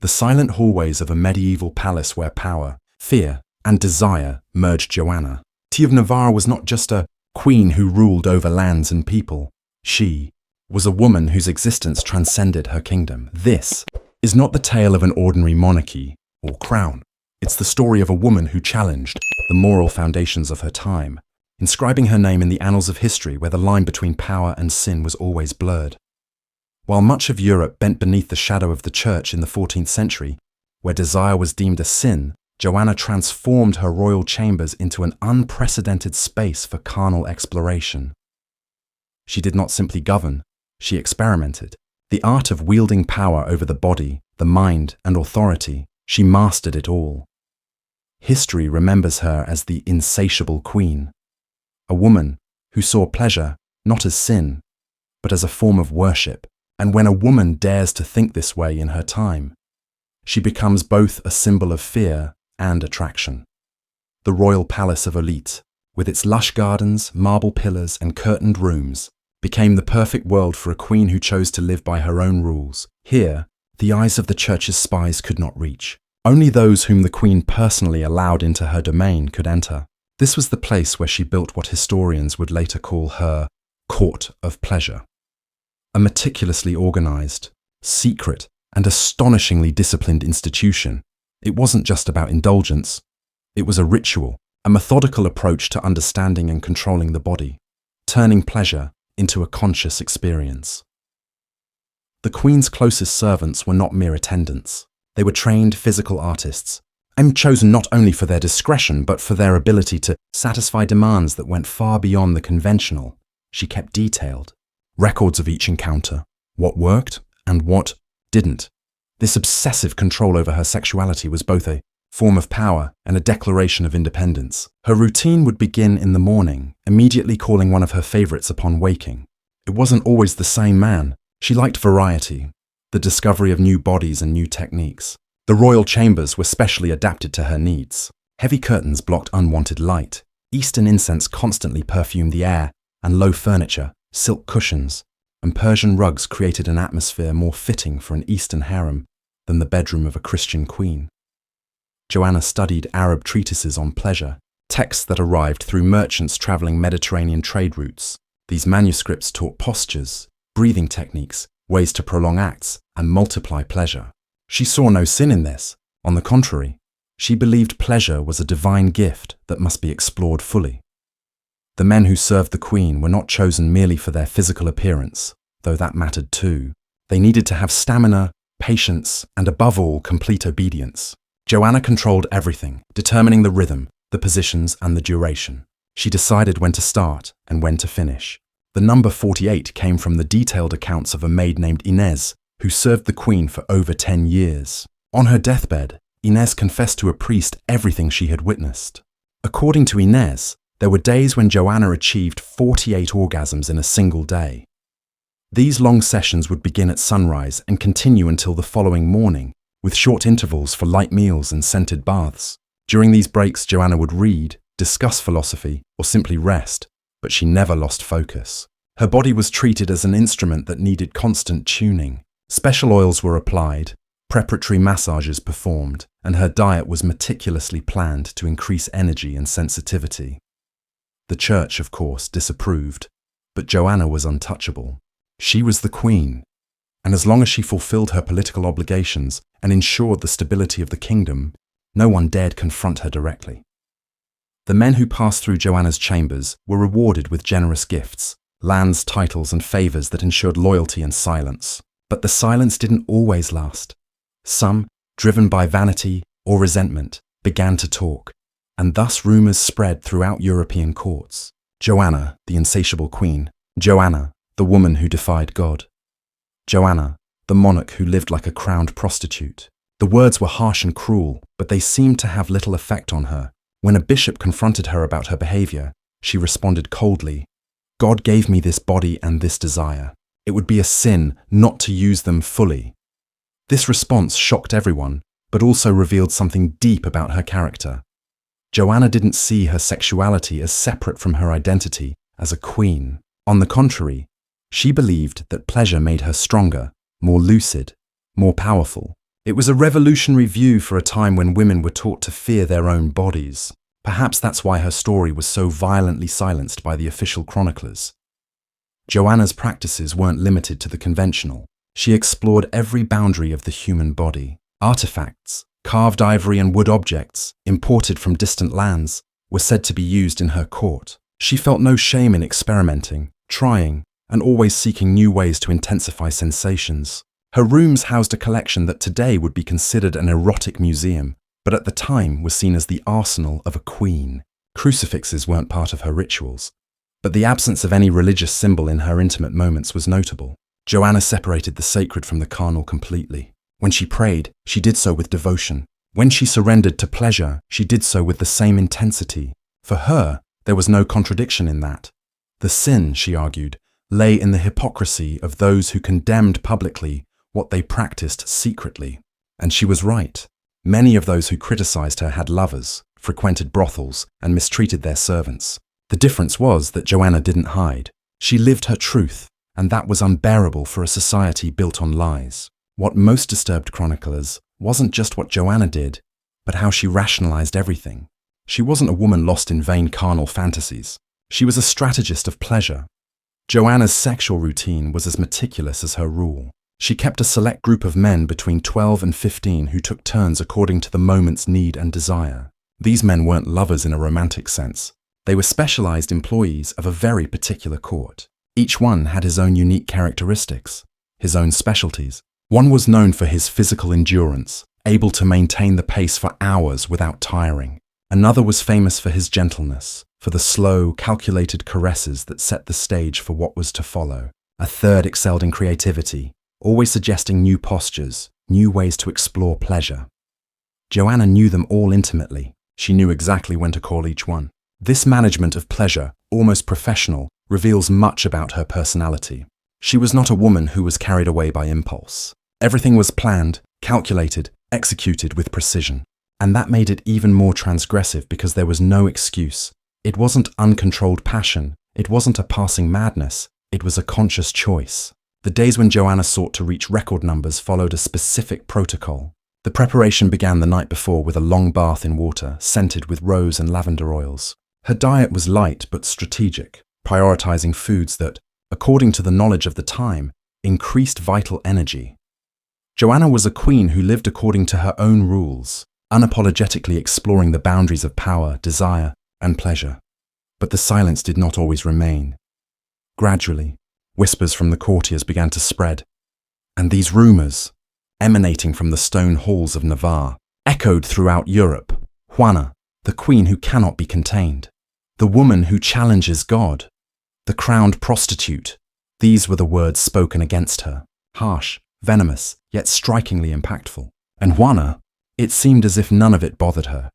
the silent hallways of a medieval palace where power, fear, and desire merged Joanna. Tea of Navarre was not just a queen who ruled over lands and people. She was a woman whose existence transcended her kingdom. This is not the tale of an ordinary monarchy or crown. It's the story of a woman who challenged the moral foundations of her time, inscribing her name in the annals of history where the line between power and sin was always blurred. While much of Europe bent beneath the shadow of the church in the 14th century, where desire was deemed a sin, Joanna transformed her royal chambers into an unprecedented space for carnal exploration. She did not simply govern, she experimented. The art of wielding power over the body, the mind, and authority, she mastered it all. History remembers her as the insatiable queen, a woman who saw pleasure not as sin, but as a form of worship. And when a woman dares to think this way in her time, she becomes both a symbol of fear and attraction. The royal palace of Olite, with its lush gardens, marble pillars, and curtained rooms, became the perfect world for a queen who chose to live by her own rules. Here, the eyes of the church's spies could not reach. Only those whom the queen personally allowed into her domain could enter. This was the place where she built what historians would later call her court of pleasure. A meticulously organized, secret, and astonishingly disciplined institution. It wasn't just about indulgence. It was a ritual, a methodical approach to understanding and controlling the body, turning pleasure into a conscious experience. The queen's closest servants were not mere attendants. They were trained physical artists, and chosen not only for their discretion but for their ability to satisfy demands that went far beyond the conventional. She kept detailed records of each encounter, what worked and what didn't. This obsessive control over her sexuality was both a form of power and a declaration of independence. Her routine would begin in the morning, immediately calling one of her favorites upon waking. It wasn't always the same man. She liked variety, the discovery of new bodies and new techniques. The royal chambers were specially adapted to her needs. Heavy curtains blocked unwanted light. Eastern incense constantly perfumed the air, and low furniture, silk cushions, and Persian rugs created an atmosphere more fitting for an Eastern harem than the bedroom of a Christian queen. Joanna studied Arab treatises on pleasure, texts that arrived through merchants traveling Mediterranean trade routes. These manuscripts taught postures, breathing techniques, ways to prolong acts, and multiply pleasure. She saw no sin in this. On the contrary, she believed pleasure was a divine gift that must be explored fully. The men who served the queen were not chosen merely for their physical appearance, though that mattered too. They needed to have stamina, patience, and above all, complete obedience. Joanna controlled everything, determining the rhythm, the positions, and the duration. She decided when to start and when to finish. The number 48 came from the detailed accounts of a maid named Inez, who served the queen for over 10 years. On her deathbed, Inez confessed to a priest everything she had witnessed. According to Inez, there were days when Joanna achieved 48 orgasms in a single day. These long sessions would begin at sunrise and continue until the following morning, with short intervals for light meals and scented baths. During these breaks, Joanna would read, discuss philosophy, or simply rest, but she never lost focus. Her body was treated as an instrument that needed constant tuning. Special oils were applied, preparatory massages performed, and her diet was meticulously planned to increase energy and sensitivity. The church, of course, disapproved, but Joanna was untouchable. She was the queen, and as long as she fulfilled her political obligations and ensured the stability of the kingdom, no one dared confront her directly. The men who passed through Joanna's chambers were rewarded with generous gifts, lands, titles, and favors that ensured loyalty and silence. But the silence didn't always last. Some, driven by vanity or resentment, began to talk, and thus rumors spread throughout European courts. Joanna, the insatiable queen. Joanna, the woman who defied God. Joanna, the monarch who lived like a crowned prostitute. The words were harsh and cruel, but they seemed to have little effect on her. When a bishop confronted her about her behavior, she responded coldly, "God gave me this body and this desire. It would be a sin not to use them fully." This response shocked everyone, but also revealed something deep about her character. Joanna didn't see her sexuality as separate from her identity as a queen. On the contrary, she believed that pleasure made her stronger, more lucid, more powerful. It was a revolutionary view for a time when women were taught to fear their own bodies. Perhaps that's why her story was so violently silenced by the official chroniclers. Joanna's practices weren't limited to the conventional. She explored every boundary of the human body. Artifacts, carved ivory and wood objects, imported from distant lands, were said to be used in her court. She felt no shame in experimenting, trying, and always seeking new ways to intensify sensations. Her rooms housed a collection that today would be considered an erotic museum, but at the time was seen as the arsenal of a queen. Crucifixes weren't part of her rituals, but the absence of any religious symbol in her intimate moments was notable. Joanna separated the sacred from the carnal completely. When she prayed, she did so with devotion. When she surrendered to pleasure, she did so with the same intensity. For her, there was no contradiction in that. The sin, she argued, lay in the hypocrisy of those who condemned publicly what they practiced secretly. And she was right. Many of those who criticized her had lovers, frequented brothels, and mistreated their servants. The difference was that Joanna didn't hide. She lived her truth, and that was unbearable for a society built on lies. What most disturbed chroniclers wasn't just what Joanna did, but how she rationalized everything. She wasn't a woman lost in vain carnal fantasies. She was a strategist of pleasure. Joanna's sexual routine was as meticulous as her rule. She kept a select group of men between 12 and 15 who took turns according to the moment's need and desire. These men weren't lovers in a romantic sense. They were specialized employees of a very particular court. Each one had his own unique characteristics, his own specialties. One was known for his physical endurance, able to maintain the pace for hours without tiring. Another was famous for his gentleness, for the slow, calculated caresses that set the stage for what was to follow. A third excelled in creativity, always suggesting new postures, new ways to explore pleasure. Joanna knew them all intimately. She knew exactly when to call each one. This management of pleasure, almost professional, reveals much about her personality. She was not a woman who was carried away by impulse. Everything was planned, calculated, executed with precision. And that made it even more transgressive because there was no excuse. It wasn't uncontrolled passion. It wasn't a passing madness. It was a conscious choice. The days when Joanna sought to reach record numbers followed a specific protocol. The preparation began the night before with a long bath in water, scented with rose and lavender oils. Her diet was light but strategic, prioritizing foods that, according to the knowledge of the time, increased vital energy. Joanna was a queen who lived according to her own rules, unapologetically exploring the boundaries of power, desire, and pleasure. But the silence did not always remain. Gradually, whispers from the courtiers began to spread, and these rumors, emanating from the stone halls of Navarre, echoed throughout Europe. Joanna, the queen who cannot be contained, the woman who challenges God, the crowned prostitute. These were the words spoken against her, harsh, venomous, yet strikingly impactful. And Joanna, it seemed as if none of it bothered her.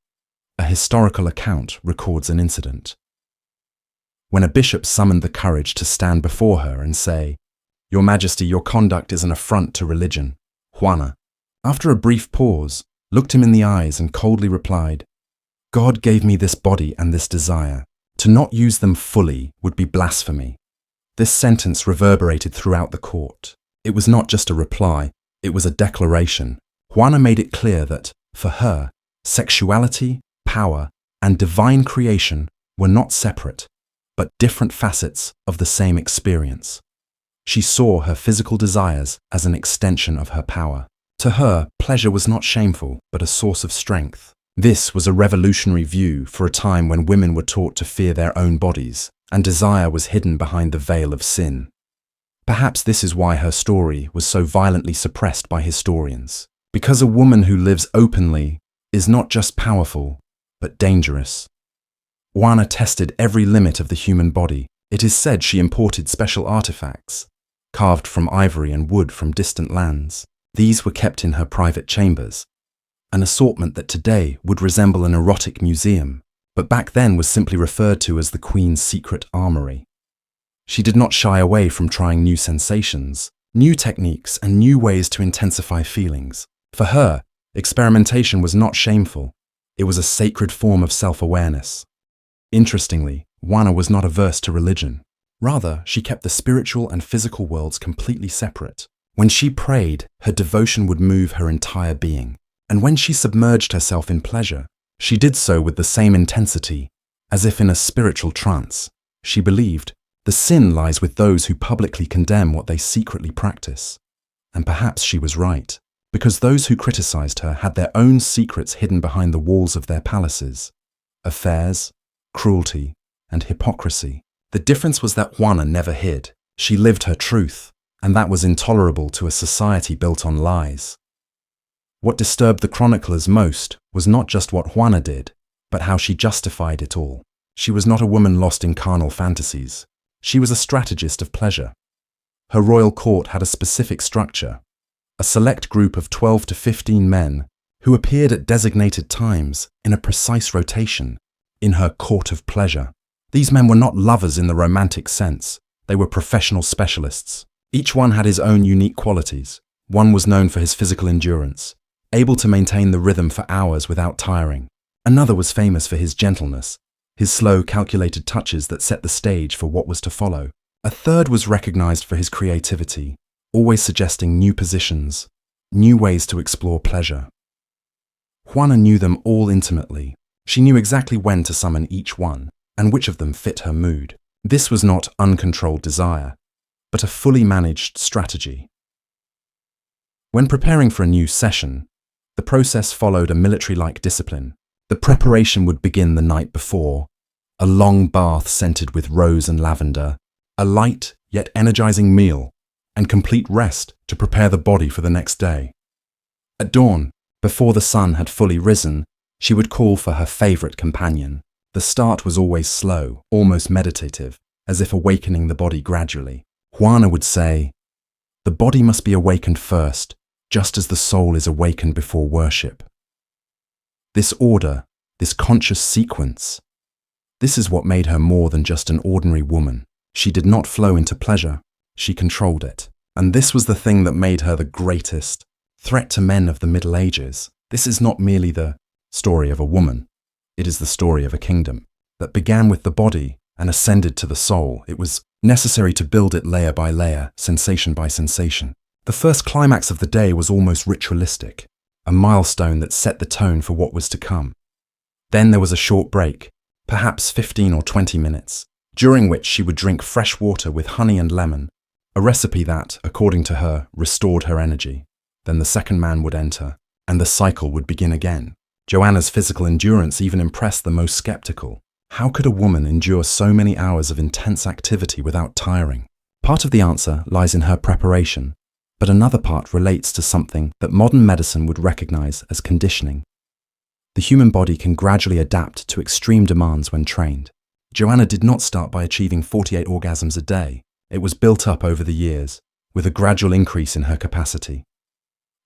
A historical account records an incident. When a bishop summoned the courage to stand before her and say, "Your Majesty, your conduct is an affront to religion," Joanna, after a brief pause, looked him in the eyes and coldly replied, "God gave me this body and this desire. To not use them fully would be blasphemy." This sentence reverberated throughout the court. It was not just a reply, it was a declaration. Joanna made it clear that, for her, sexuality, power, and divine creation were not separate, but different facets of the same experience. She saw her physical desires as an extension of her power. To her, pleasure was not shameful, but a source of strength. This was a revolutionary view for a time when women were taught to fear their own bodies, and desire was hidden behind the veil of sin. Perhaps this is why her story was so violently suppressed by historians. Because a woman who lives openly is not just powerful, but dangerous. Joanna tested every limit of the human body. It is said she imported special artifacts, carved from ivory and wood from distant lands. These were kept in her private chambers, an assortment that today would resemble an erotic museum, but back then was simply referred to as the Queen's secret armory. She did not shy away from trying new sensations, new techniques, and new ways to intensify feelings. For her, experimentation was not shameful. It was a sacred form of self-awareness. Interestingly, Joanna was not averse to religion. Rather, she kept the spiritual and physical worlds completely separate. When she prayed, her devotion would move her entire being. And when she submerged herself in pleasure, she did so with the same intensity, as if in a spiritual trance. She believed, the sin lies with those who publicly condemn what they secretly practice. And perhaps she was right, because those who criticized her had their own secrets hidden behind the walls of their palaces. Affairs, cruelty, and hypocrisy. The difference was that Juana never hid. She lived her truth, and that was intolerable to a society built on lies. What disturbed the chroniclers most was not just what Juana did, but how she justified it all. She was not a woman lost in carnal fantasies. She was a strategist of pleasure. Her royal court had a specific structure, a select group of 12 to 15 men who appeared at designated times in a precise rotation in her court of pleasure. These men were not lovers in the romantic sense. They were professional specialists. Each one had his own unique qualities. One was known for his physical endurance, able to maintain the rhythm for hours without tiring. Another was famous for his gentleness, his slow, calculated touches that set the stage for what was to follow. A third was recognized for his creativity, always suggesting new positions, new ways to explore pleasure. Juana knew them all intimately. She knew exactly when to summon each one, and which of them fit her mood. This was not uncontrolled desire, but a fully managed strategy. When preparing for a new session, the process followed a military-like discipline. The preparation would begin the night before, a long bath scented with rose and lavender, a light yet energizing meal, and complete rest to prepare the body for the next day. At dawn, before the sun had fully risen, she would call for her favorite companion. The start was always slow, almost meditative, as if awakening the body gradually. Juana would say, "The body must be awakened first, just as the soul is awakened before worship." This order, this conscious sequence, this is what made her more than just an ordinary woman. She did not flow into pleasure, she controlled it. And this was the thing that made her the greatest threat to men of the Middle Ages. This is not merely the story of a woman. It is the story of a kingdom that began with the body and ascended to the soul. It was necessary to build it layer by layer, sensation by sensation. The first climax of the day was almost ritualistic, a milestone that set the tone for what was to come. Then there was a short break, perhaps 15 or 20 minutes, during which she would drink fresh water with honey and lemon, a recipe that, according to her, restored her energy. Then the second man would enter, and the cycle would begin again. Joanna's physical endurance even impressed the most skeptical. How could a woman endure so many hours of intense activity without tiring? Part of the answer lies in her preparation, but another part relates to something that modern medicine would recognize as conditioning. The human body can gradually adapt to extreme demands when trained. Joanna did not start by achieving 48 orgasms a day. It was built up over the years, with a gradual increase in her capacity.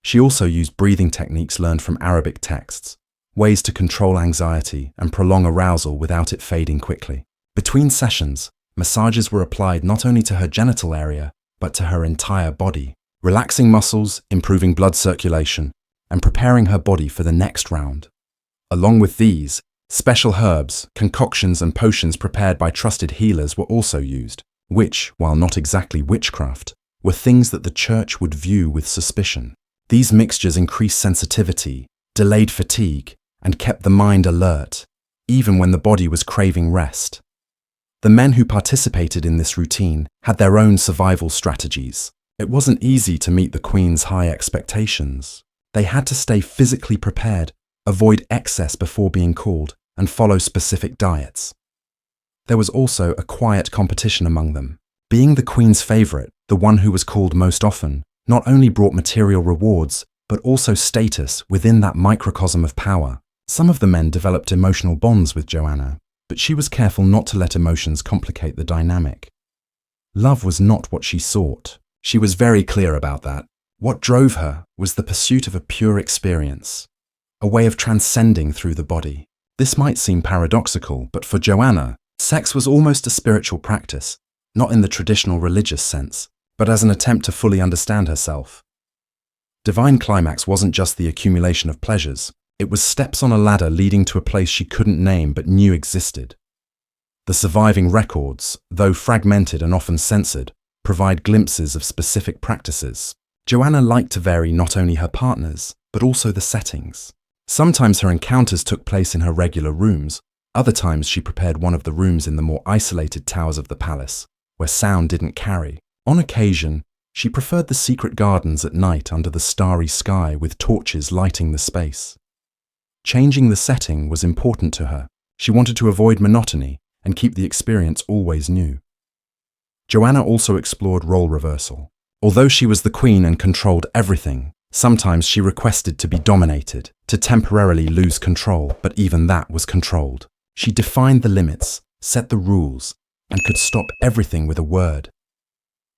She also used breathing techniques learned from Arabic texts, ways to control anxiety and prolong arousal without it fading quickly. Between sessions, massages were applied not only to her genital area, but to her entire body, relaxing muscles, improving blood circulation, and preparing her body for the next round. Along with these, special herbs, concoctions, and potions prepared by trusted healers were also used, which, while not exactly witchcraft, were things that the church would view with suspicion. These mixtures increased sensitivity, delayed fatigue, and kept the mind alert, even when the body was craving rest. The men who participated in this routine had their own survival strategies. It wasn't easy to meet the Queen's high expectations. They had to stay physically prepared, avoid excess before being called, and follow specific diets. There was also a quiet competition among them. Being the Queen's favourite, the one who was called most often, not only brought material rewards, but also status within that microcosm of power. Some of the men developed emotional bonds with Joanna, but she was careful not to let emotions complicate the dynamic. Love was not what she sought. She was very clear about that. What drove her was the pursuit of a pure experience, a way of transcending through the body. This might seem paradoxical, but for Joanna, sex was almost a spiritual practice, not in the traditional religious sense, but as an attempt to fully understand herself. Divine climax wasn't just the accumulation of pleasures. It was steps on a ladder leading to a place she couldn't name but knew existed. The surviving records, though fragmented and often censored, provide glimpses of specific practices. Joanna liked to vary not only her partners, but also the settings. Sometimes her encounters took place in her regular rooms, other times she prepared one of the rooms in the more isolated towers of the palace, where sound didn't carry. On occasion, she preferred the secret gardens at night under the starry sky with torches lighting the space. Changing the setting was important to her. She wanted to avoid monotony and keep the experience always new. Joanna also explored role reversal. Although she was the queen and controlled everything, sometimes she requested to be dominated, to temporarily lose control, but even that was controlled. She defined the limits, set the rules, and could stop everything with a word.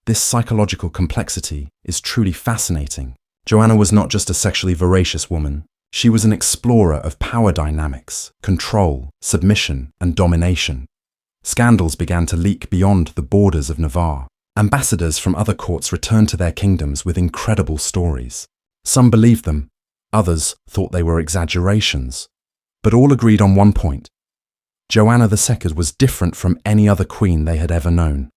This psychological complexity is truly fascinating. Joanna was not just a sexually voracious woman. She was an explorer of power dynamics, control, submission, and domination. Scandals began to leak beyond the borders of Navarre. Ambassadors from other courts returned to their kingdoms with incredible stories. Some believed them, others thought they were exaggerations, but all agreed on one point. Joanna II was different from any other queen they had ever known.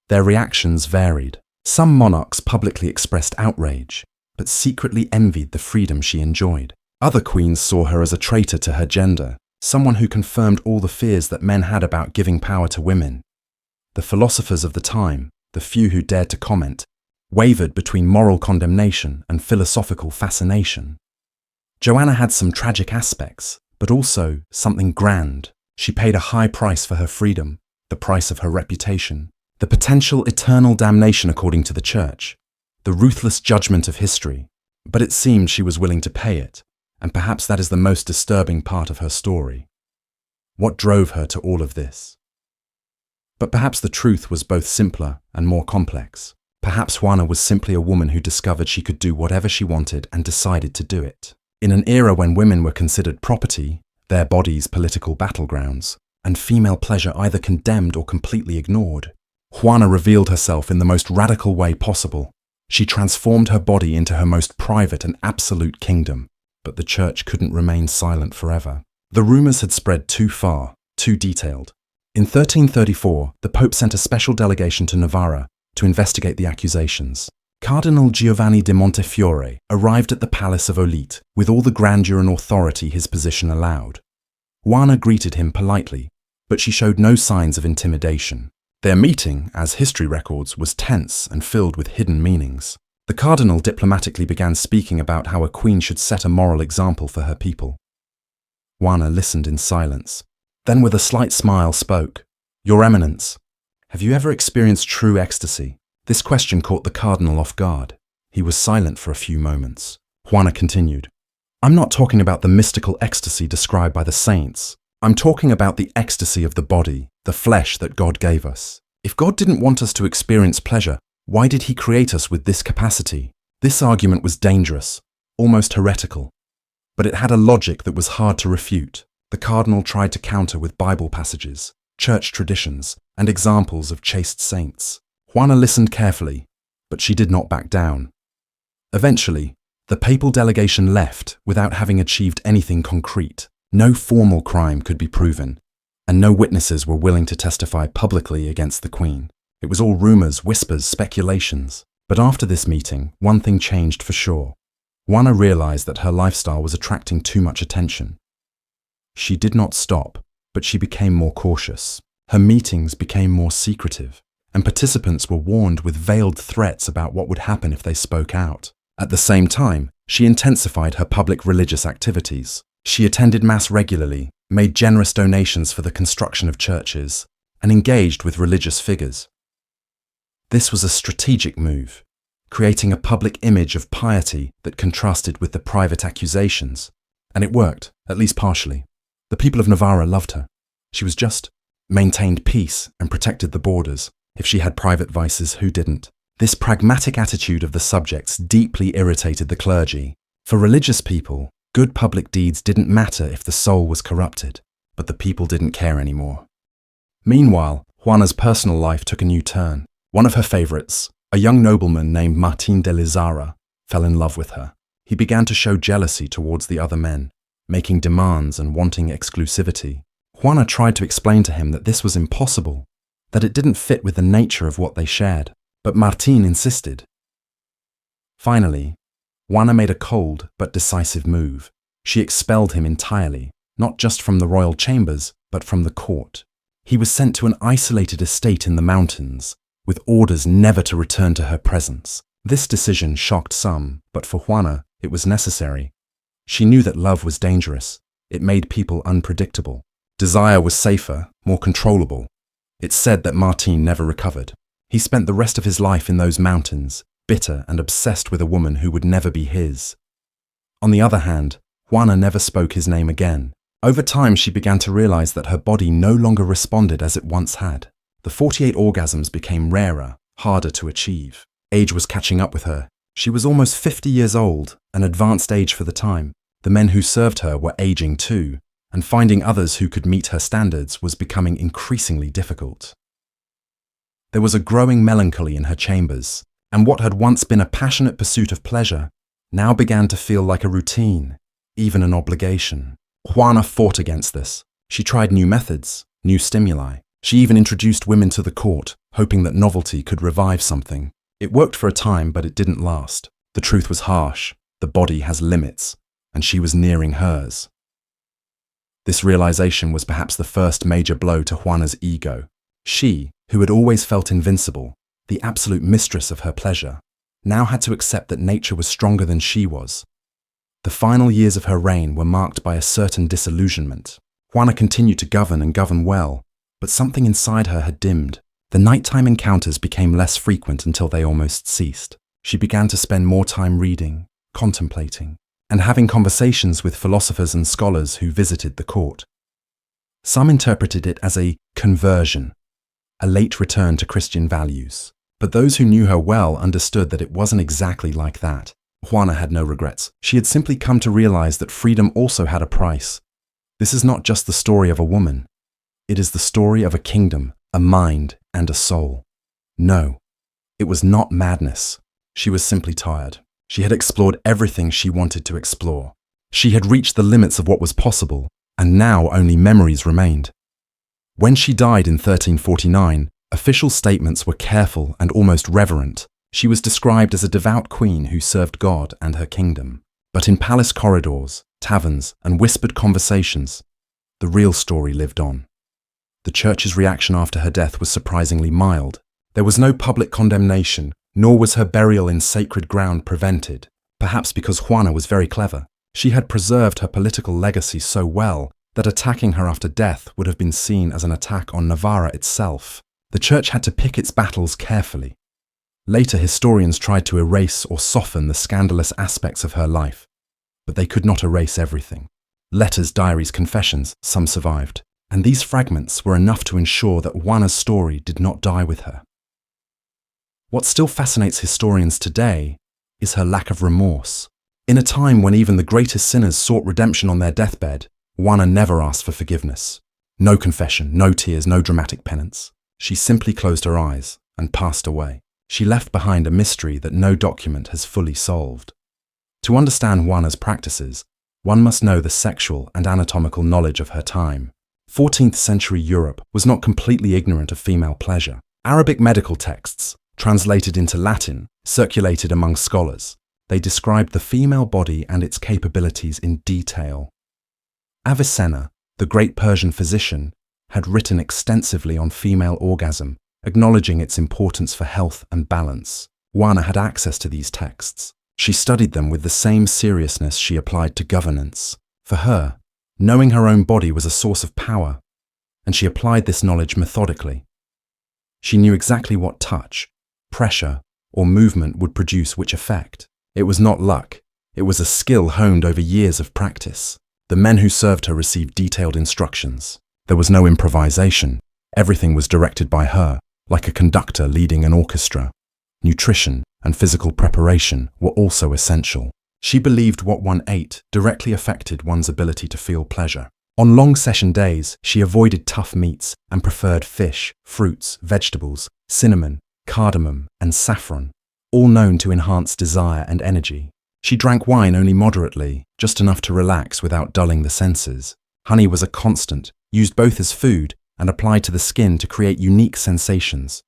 Their reactions varied. Some monarchs publicly expressed outrage, but secretly envied the freedom she enjoyed. Other queens saw her as a traitor to her gender, someone who confirmed all the fears that men had about giving power to women. The philosophers of the time, the few who dared to comment, wavered between moral condemnation and philosophical fascination. Joanna had some tragic aspects, but also something grand. She paid a high price for her freedom, the price of her reputation, the potential eternal damnation according to the Church, the ruthless judgment of history. But it seemed she was willing to pay it, and perhaps that is the most disturbing part of her story. What drove her to all of this? But perhaps the truth was both simpler and more complex. Perhaps Joanna was simply a woman who discovered she could do whatever she wanted and decided to do it. In an era when women were considered property, their bodies political battlegrounds, and female pleasure either condemned or completely ignored, Joanna revealed herself in the most radical way possible. She transformed her body into her most private and absolute kingdom, but the Church couldn't remain silent forever. The rumors had spread too far, too detailed. In 1334, the Pope sent a special delegation to Navarra to investigate the accusations. Cardinal Giovanni de Montefiore arrived at the Palace of Olite with all the grandeur and authority his position allowed. Joanna greeted him politely, but she showed no signs of intimidation. Their meeting, as history records, was tense and filled with hidden meanings. The cardinal diplomatically began speaking about how a queen should set a moral example for her people. Joanna listened in silence, then with a slight smile spoke. "Your Eminence, have you ever experienced true ecstasy?" This question caught the cardinal off guard. He was silent for a few moments. Joanna continued, "I'm not talking about the mystical ecstasy described by the saints. I'm talking about the ecstasy of the body, the flesh that God gave us. If God didn't want us to experience pleasure, why did he create us with this capacity?" This argument was dangerous, almost heretical, but it had a logic that was hard to refute. The cardinal tried to counter with Bible passages, church traditions, and examples of chaste saints. Joanna listened carefully, but she did not back down. Eventually, the papal delegation left without having achieved anything concrete. No formal crime could be proven, and no witnesses were willing to testify publicly against the Queen. It was all rumors, whispers, speculations. But after this meeting, one thing changed for sure. Joanna realized that her lifestyle was attracting too much attention. She did not stop, but she became more cautious. Her meetings became more secretive, and participants were warned with veiled threats about what would happen if they spoke out. At the same time, she intensified her public religious activities. She attended Mass regularly, made generous donations for the construction of churches, and engaged with religious figures. This was a strategic move, creating a public image of piety that contrasted with the private accusations, and it worked, at least partially. The people of Navarra loved her. She was just, maintained peace and protected the borders. If she had private vices, who didn't? This pragmatic attitude of the subjects deeply irritated the clergy. For religious people, good public deeds didn't matter if the soul was corrupted, but the people didn't care anymore. Meanwhile, Joanna's personal life took a new turn. One of her favorites, a young nobleman named Martin de Lizara, fell in love with her. He began to show jealousy towards the other men, making demands and wanting exclusivity. Joanna tried to explain to him that this was impossible, that it didn't fit with the nature of what they shared, but Martin insisted. Finally, Juana made a cold but decisive move. She expelled him entirely, not just from the royal chambers, but from the court. He was sent to an isolated estate in the mountains, with orders never to return to her presence. This decision shocked some, but for Juana, it was necessary. She knew that love was dangerous. It made people unpredictable. Desire was safer, more controllable. It's said that Martin never recovered. He spent the rest of his life in those mountains, bitter and obsessed with a woman who would never be his. On the other hand, Juana never spoke his name again. Over time, she began to realize that her body no longer responded as it once had. The 48 orgasms became rarer, harder to achieve. Age was catching up with her. She was almost 50 years old, an advanced age for the time. The men who served her were aging too, and finding others who could meet her standards was becoming increasingly difficult. There was a growing melancholy in her chambers, and what had once been a passionate pursuit of pleasure now began to feel like a routine, even an obligation. Juana fought against this. She tried new methods, new stimuli. She even introduced women to the court, hoping that novelty could revive something. It worked for a time, but it didn't last. The truth was harsh. The body has limits, and she was nearing hers. This realization was perhaps the first major blow to Juana's ego. She, who had always felt invincible, the absolute mistress of her pleasure, now had to accept that nature was stronger than she was. The final years of her reign were marked by a certain disillusionment. Juana continued to govern and govern well, but something inside her had dimmed. The nighttime encounters became less frequent until they almost ceased. She began to spend more time reading, contemplating, and having conversations with philosophers and scholars who visited the court. Some interpreted it as a conversion, a late return to Christian values. But those who knew her well understood that it wasn't exactly like that. Juana had no regrets. She had simply come to realize that freedom also had a price. This is not just the story of a woman. It is the story of a kingdom, a mind, and a soul. No, it was not madness. She was simply tired. She had explored everything she wanted to explore. She had reached the limits of what was possible, and now only memories remained. When she died in 1349, official statements were careful and almost reverent. She was described as a devout queen who served God and her kingdom. But in palace corridors, taverns, and whispered conversations, the real story lived on. The church's reaction after her death was surprisingly mild. There was no public condemnation, nor was her burial in sacred ground prevented, perhaps because Juana was very clever. She had preserved her political legacy so well that attacking her after death would have been seen as an attack on Navarra itself. The church had to pick its battles carefully. Later, historians tried to erase or soften the scandalous aspects of her life, but they could not erase everything. Letters, diaries, confessions, some survived, and these fragments were enough to ensure that Juana's story did not die with her. What still fascinates historians today is her lack of remorse. In a time when even the greatest sinners sought redemption on their deathbed, Juana never asked for forgiveness. No confession, no tears, no dramatic penance. She simply closed her eyes and passed away. She left behind a mystery that no document has fully solved. To understand Juana's practices, one must know the sexual and anatomical knowledge of her time. 14th century Europe was not completely ignorant of female pleasure. Arabic medical texts, translated into Latin, circulated among scholars. They described the female body and its capabilities in detail. Avicenna, the great Persian physician, had written extensively on female orgasm, acknowledging its importance for health and balance. Juana had access to these texts. She studied them with the same seriousness she applied to governance. For her, knowing her own body was a source of power, and she applied this knowledge methodically. She knew exactly what touch, pressure, or movement would produce which effect. It was not luck. It was a skill honed over years of practice. The men who served her received detailed instructions. There was no improvisation. Everything was directed by her, like a conductor leading an orchestra. Nutrition and physical preparation were also essential. She believed what one ate directly affected one's ability to feel pleasure. On long session days, she avoided tough meats and preferred fish, fruits, vegetables, cinnamon, cardamom, and saffron, all known to enhance desire and energy. She drank wine only moderately, just enough to relax without dulling the senses. Honey was a constant, used both as food and applied to the skin to create unique sensations.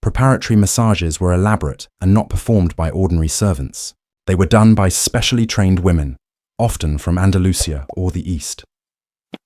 Preparatory massages were elaborate and not performed by ordinary servants. They were done by specially trained women, often from Andalusia or the East.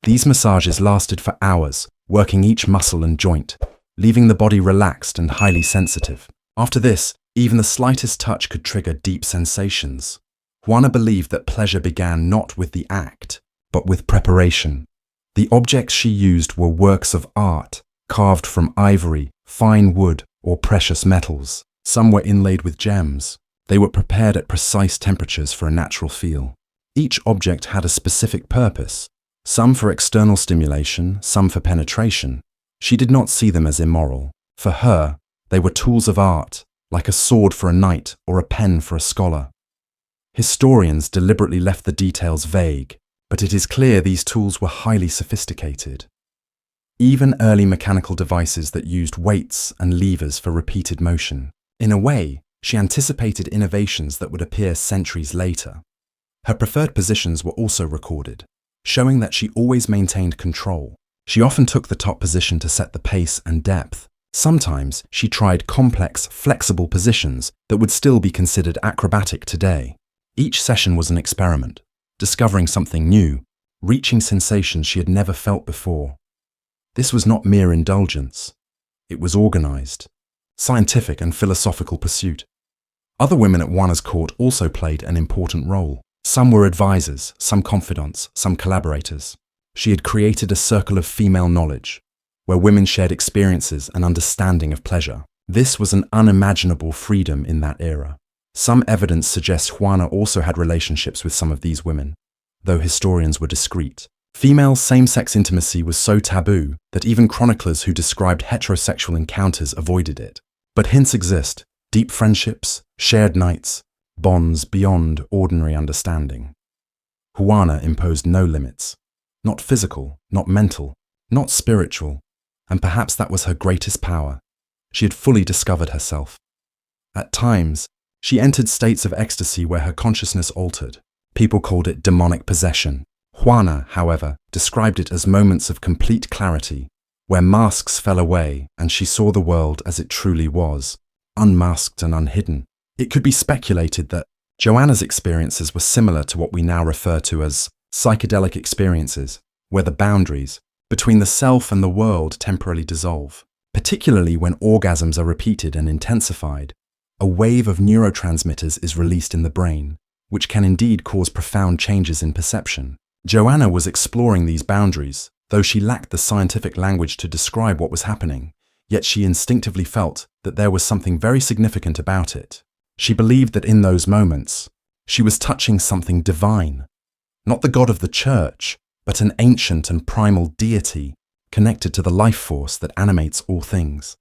These massages lasted for hours, working each muscle and joint, leaving the body relaxed and highly sensitive. After this, even the slightest touch could trigger deep sensations. Joanna believed that pleasure began not with the act, but with preparation. The objects she used were works of art, carved from ivory, fine wood, or precious metals. Some were inlaid with gems. They were prepared at precise temperatures for a natural feel. Each object had a specific purpose, some for external stimulation, some for penetration. She did not see them as immoral. For her, they were tools of art, like a sword for a knight or a pen for a scholar. Historians deliberately left the details vague, but it is clear these tools were highly sophisticated. Even early mechanical devices that used weights and levers for repeated motion. In a way, she anticipated innovations that would appear centuries later. Her preferred positions were also recorded, showing that she always maintained control. She often took the top position to set the pace and depth. Sometimes she tried complex, flexible positions that would still be considered acrobatic today. Each session was an experiment, discovering something new, reaching sensations she had never felt before. This was not mere indulgence. It was organized, scientific and philosophical pursuit. Other women at Joanna's court also played an important role. Some were advisors, some confidants, some collaborators. She had created a circle of female knowledge, where women shared experiences and understanding of pleasure. This was an unimaginable freedom in that era. Some evidence suggests Joanna also had relationships with some of these women, though historians were discreet. Female same-sex intimacy was so taboo that even chroniclers who described heterosexual encounters avoided it. But hints exist: deep friendships, shared nights, bonds beyond ordinary understanding. Joanna imposed no limits. Not physical, not mental, not spiritual, and perhaps that was her greatest power. She had fully discovered herself. At times, she entered states of ecstasy where her consciousness altered. People called it demonic possession. Joanna, however, described it as moments of complete clarity, where masks fell away and she saw the world as it truly was, unmasked and unhidden. It could be speculated that Joanna's experiences were similar to what we now refer to as psychedelic experiences, where the boundaries between the self and the world temporarily dissolve. Particularly when orgasms are repeated and intensified, a wave of neurotransmitters is released in the brain, which can indeed cause profound changes in perception. Joanna was exploring these boundaries, though she lacked the scientific language to describe what was happening, yet she instinctively felt that there was something very significant about it. She believed that in those moments, she was touching something divine, not the God of the church, but an ancient and primal deity connected to the life force that animates all things.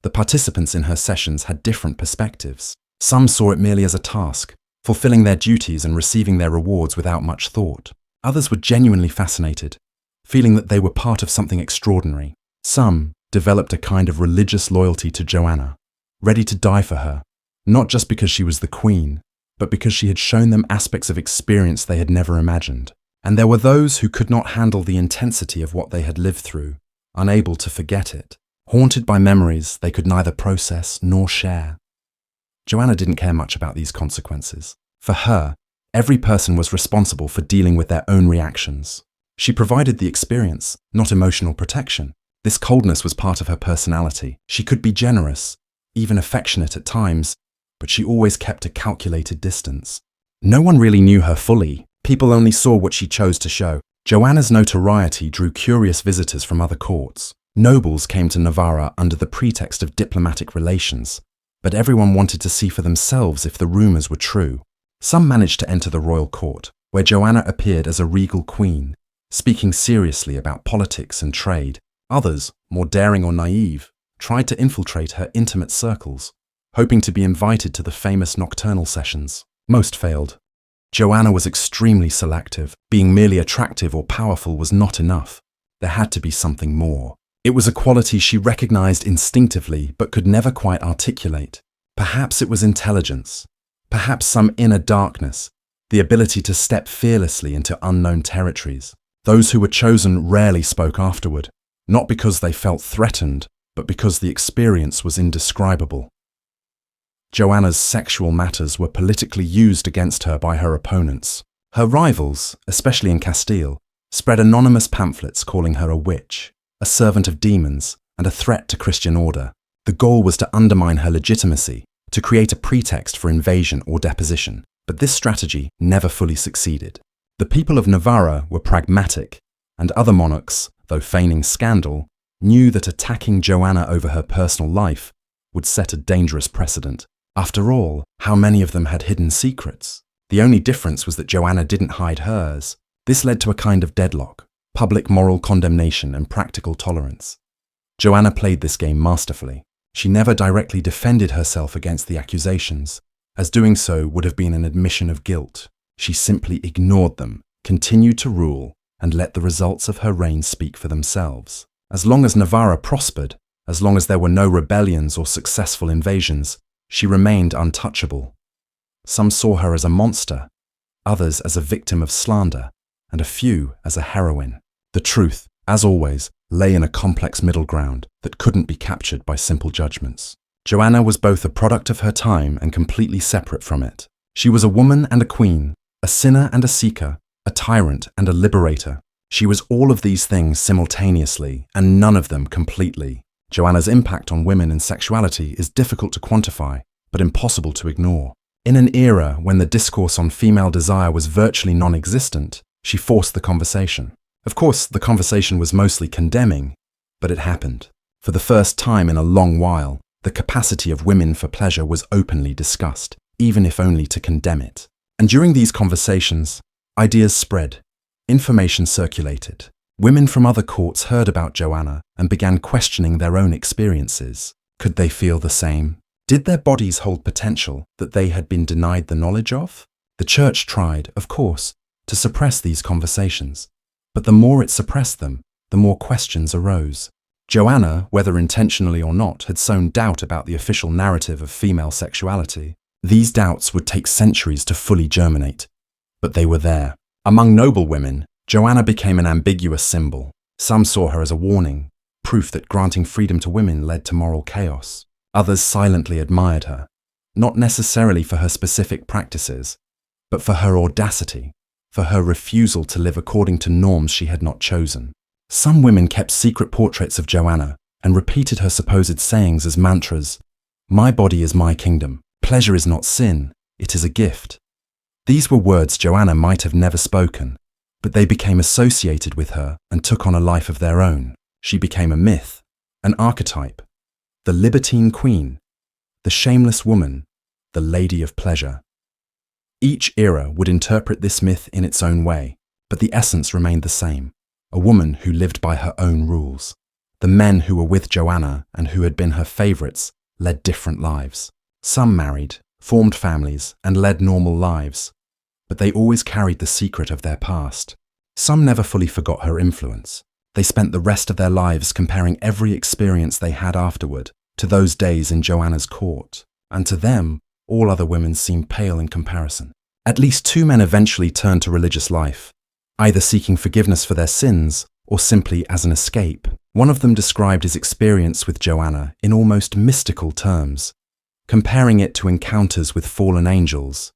The participants in her sessions had different perspectives. Some saw it merely as a task, fulfilling their duties and receiving their rewards without much thought. Others were genuinely fascinated, feeling that they were part of something extraordinary. Some developed a kind of religious loyalty to Joanna, ready to die for her, not just because she was the queen, but because she had shown them aspects of experience they had never imagined. And there were those who could not handle the intensity of what they had lived through, unable to forget it, haunted by memories they could neither process nor share. Joanna didn't care much about these consequences. For her, every person was responsible for dealing with their own reactions. She provided the experience, not emotional protection. This coldness was part of her personality. She could be generous, even affectionate at times, but she always kept a calculated distance. No one really knew her fully. People only saw what she chose to show. Joanna's notoriety drew curious visitors from other courts. Nobles came to Navarra under the pretext of diplomatic relations, but everyone wanted to see for themselves if the rumors were true. Some managed to enter the royal court, where Joanna appeared as a regal queen, speaking seriously about politics and trade. Others, more daring or naive, tried to infiltrate her intimate circles, hoping to be invited to the famous nocturnal sessions. Most failed. Joanna was extremely selective. Being merely attractive or powerful was not enough. There had to be something more. It was a quality she recognized instinctively but could never quite articulate. Perhaps it was intelligence. Perhaps some inner darkness, the ability to step fearlessly into unknown territories. Those who were chosen rarely spoke afterward, not because they felt threatened, but because the experience was indescribable. Joanna's sexual matters were politically used against her by her opponents. Her rivals, especially in Castile, spread anonymous pamphlets calling her a witch, a servant of demons, and a threat to Christian order. The goal was to undermine her legitimacy, to create a pretext for invasion or deposition, but this strategy never fully succeeded. The people of Navarra were pragmatic, and other monarchs, though feigning scandal, knew that attacking Joanna over her personal life would set a dangerous precedent. After all, how many of them had hidden secrets? The only difference was that Joanna didn't hide hers. This led to a kind of deadlock, public moral condemnation and practical tolerance. Joanna played this game masterfully. She never directly defended herself against the accusations, as doing so would have been an admission of guilt. She simply ignored them, continued to rule, and let the results of her reign speak for themselves. As long as Navarra prospered, as long as there were no rebellions or successful invasions, she remained untouchable. Some saw her as a monster, others as a victim of slander, and a few as a heroine. The truth, as always, lay in a complex middle ground that couldn't be captured by simple judgments. Joanna was both a product of her time and completely separate from it. She was a woman and a queen, a sinner and a seeker, a tyrant and a liberator. She was all of these things simultaneously, and none of them completely. Joanna's impact on women and sexuality is difficult to quantify, but impossible to ignore. In an era when the discourse on female desire was virtually non-existent, she forced the conversation. Of course, the conversation was mostly condemning, but it happened. For the first time in a long while, the capacity of women for pleasure was openly discussed, even if only to condemn it. And during these conversations, ideas spread, information circulated. Women from other courts heard about Joanna and began questioning their own experiences. Could they feel the same? Did their bodies hold potential that they had been denied the knowledge of? The church tried, of course, to suppress these conversations. But the more it suppressed them, the more questions arose. Joanna, whether intentionally or not, had sown doubt about the official narrative of female sexuality. These doubts would take centuries to fully germinate, but they were there. Among noble women, Joanna became an ambiguous symbol. Some saw her as a warning, proof that granting freedom to women led to moral chaos. Others silently admired her, not necessarily for her specific practices, but for her audacity, for her refusal to live according to norms she had not chosen. Some women kept secret portraits of Joanna and repeated her supposed sayings as mantras. "My body is my kingdom. Pleasure is not sin. It is a gift." These were words Joanna might have never spoken, but they became associated with her and took on a life of their own. She became a myth, an archetype, the libertine queen, the shameless woman, the lady of pleasure. Each era would interpret this myth in its own way, but the essence remained the same: a woman who lived by her own rules. The men who were with Joanna and who had been her favorites led different lives. Some married, formed families, and led normal lives, but they always carried the secret of their past. Some never fully forgot her influence. They spent the rest of their lives comparing every experience they had afterward to those days in Joanna's court, and to them, all other women seemed pale in comparison. At least 2 men eventually turned to religious life, either seeking forgiveness for their sins or simply as an escape. One of them described his experience with Joanna in almost mystical terms, comparing it to encounters with fallen angels,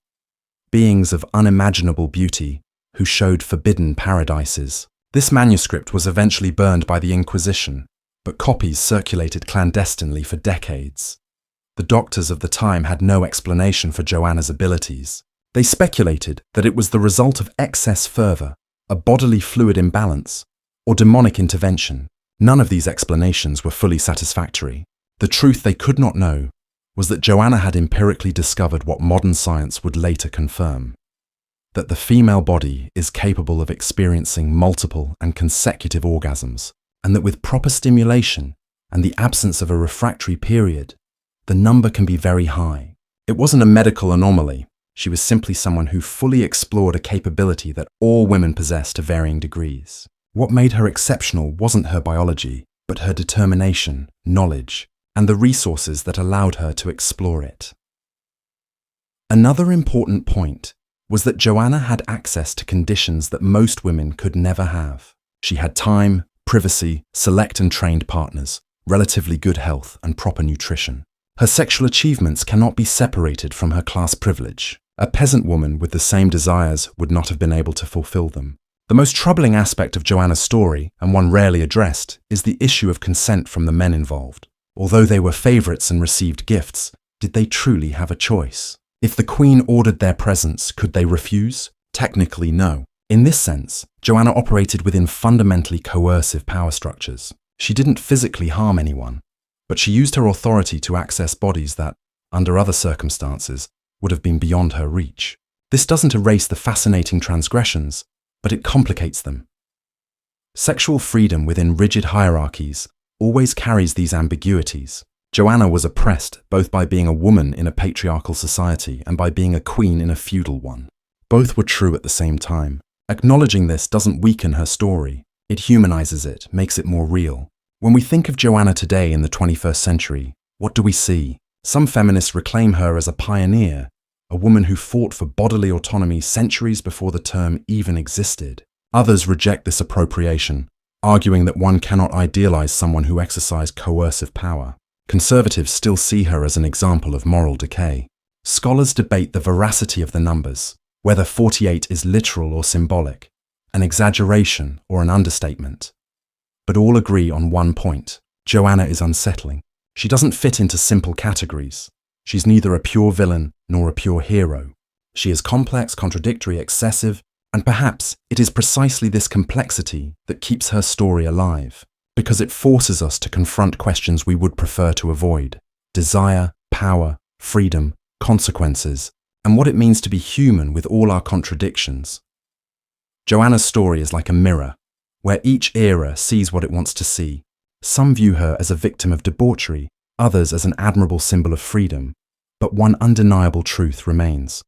beings of unimaginable beauty who showed forbidden paradises. This manuscript was eventually burned by the Inquisition, but copies circulated clandestinely for decades. The doctors of the time had no explanation for Joanna's abilities. They speculated that it was the result of excess fervor, a bodily fluid imbalance, or demonic intervention. None of these explanations were fully satisfactory. The truth they could not know was that Joanna had empirically discovered what modern science would later confirm: that the female body is capable of experiencing multiple and consecutive orgasms, and that with proper stimulation and the absence of a refractory period, the number can be very high. It wasn't a medical anomaly. She was simply someone who fully explored a capability that all women possess to varying degrees. What made her exceptional wasn't her biology, but her determination, knowledge, and the resources that allowed her to explore it. Another important point was that Joanna had access to conditions that most women could never have. She had time, privacy, select and trained partners, relatively good health, and proper nutrition. Her sexual achievements cannot be separated from her class privilege. A peasant woman with the same desires would not have been able to fulfill them. The most troubling aspect of Joanna's story, and one rarely addressed, is the issue of consent from the men involved. Although they were favourites and received gifts, did they truly have a choice? If the Queen ordered their presence, could they refuse? Technically, no. In this sense, Joanna operated within fundamentally coercive power structures. She didn't physically harm anyone, but she used her authority to access bodies that, under other circumstances, would have been beyond her reach. This doesn't erase the fascinating transgressions, but it complicates them. Sexual freedom within rigid hierarchies always carries these ambiguities. Joanna was oppressed both by being a woman in a patriarchal society and by being a queen in a feudal one. Both were true at the same time. Acknowledging this doesn't weaken her story. It humanizes it, makes it more real. When we think of Joanna today in the 21st century, what do we see? Some feminists reclaim her as a pioneer, a woman who fought for bodily autonomy centuries before the term even existed. Others reject this appropriation, arguing that one cannot idealize someone who exercised coercive power. Conservatives still see her as an example of moral decay. Scholars debate the veracity of the numbers, whether 48 is literal or symbolic, an exaggeration or an understatement. But all agree on one point: Joanna is unsettling. She doesn't fit into simple categories. She's neither a pure villain nor a pure hero. She is complex, contradictory, excessive, and perhaps it is precisely this complexity that keeps her story alive, because it forces us to confront questions we would prefer to avoid: desire, power, freedom, consequences, and what it means to be human with all our contradictions. Joanna's story is like a mirror, where each era sees what it wants to see. Some view her as a victim of debauchery, others as an admirable symbol of freedom. But one undeniable truth remains.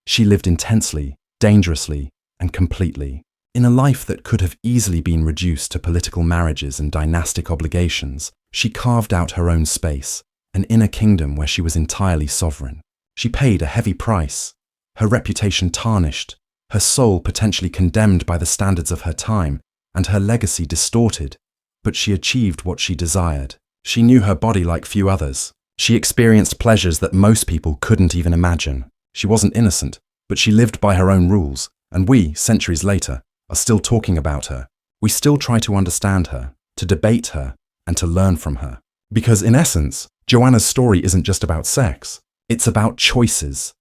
She lived intensely, dangerously, and completely. In a life that could have easily been reduced to political marriages and dynastic obligations, she carved out her own space, an inner kingdom where she was entirely sovereign. She paid a heavy price, her reputation tarnished, her soul potentially condemned by the standards of her time, and her legacy distorted. But she achieved what she desired. She knew her body like few others. She experienced pleasures that most people couldn't even imagine. She wasn't innocent, but she lived by her own rules, and we, centuries later, are still talking about her. We still try to understand her, to debate her, and to learn from her. Because in essence, Joanna's story isn't just about sex. It's about choices,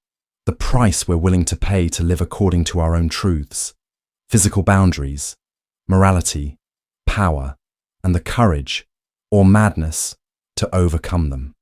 the price we're willing to pay to live according to our own truths, physical boundaries, morality, power, and the courage, or madness, to overcome them.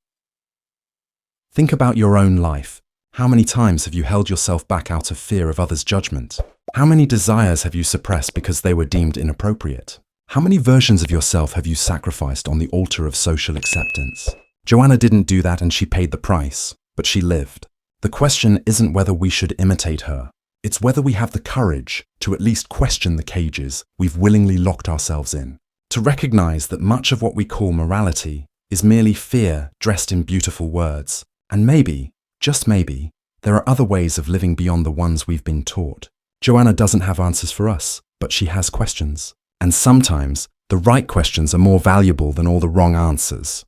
Think about your own life. How many times have you held yourself back out of fear of others' judgment? How many desires have you suppressed because they were deemed inappropriate? How many versions of yourself have you sacrificed on the altar of social acceptance? Joanna didn't do that, and she paid the price, but she lived. The question isn't whether we should imitate her. It's whether we have the courage to at least question the cages we've willingly locked ourselves in. To recognize that much of what we call morality is merely fear dressed in beautiful words. And maybe, just maybe, there are other ways of living beyond the ones we've been taught. Joanna doesn't have answers for us, but she has questions. And sometimes, the right questions are more valuable than all the wrong answers.